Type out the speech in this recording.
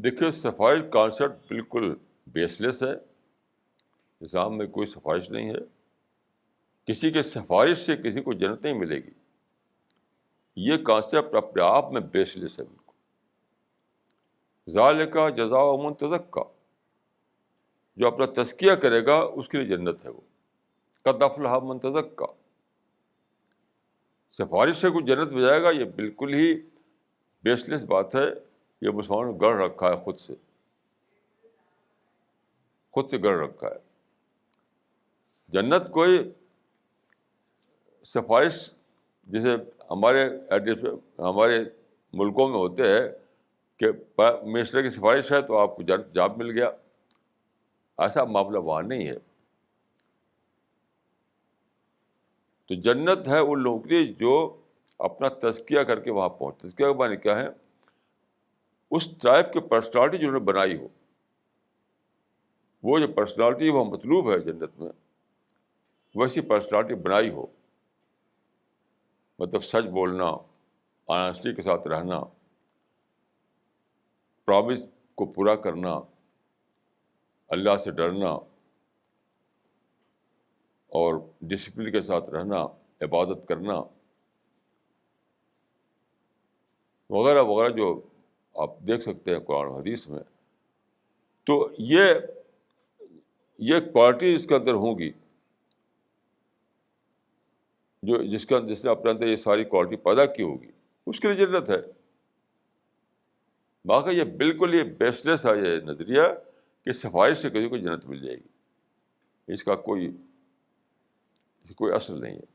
دیکھیے سفارش کانسیپٹ بالکل بیس لیس ہے. اسلام میں کوئی سفارش نہیں ہے. کسی کے سفارش سے کسی کو جنت نہیں ملے گی. یہ کانسیپٹ اپنے آپ میں بیس لیس ہے بالکل. ذالک جزاء من تزکیٰ, جو اپنا تزکیہ کرے گا اس کے لیے جنت ہے. وہ قد افلح من تزکیٰ. سفارش سے کوئی جنت میں جائے گا, یہ بالکل ہی بیس لیس بات ہے. یہ مسلمانوں نے گڑھ رکھا ہے خود سے گڑھ رکھا ہے. جنت کوئی سفارش جیسے ہمارے ملکوں میں ہوتے ہیں کہ منسٹر کی سفارش ہے تو آپ کو جاب مل گیا. ایسا معاملہ وہاں نہیں ہے. تو جنت ہے ان لوگوں کے لیے جو اپنا تزکیہ کر کے وہاں پہنچتے. تزکیہ کے معنی کیا ہے؟ اس ٹائپ کی پرسنالٹی جنہوں نے بنائی ہو. وہ جو پرسنالٹی وہ مطلوب ہے جنت میں, ویسی پرسنالٹی بنائی ہو. مطلب سچ بولنا, آنیسٹی کے ساتھ رہنا, پرامس کو پورا کرنا, اللہ سے ڈرنا اور ڈسپلن کے ساتھ رہنا, عبادت کرنا وغیرہ وغیرہ جو آپ دیکھ سکتے ہیں قرآن و حدیث میں. تو یہ کوالٹی اس کے اندر ہوں گی جس نے اپنے اندر یہ ساری کوالٹی پیدا کی ہوگی, اس کے لیے جنت ہے. باقی یہ بالکل یہ بیس لیس ہے یہ نظریہ کہ سفارش سے کسی کو جنت مل جائے گی. اس کا کوئی اصل نہیں ہے.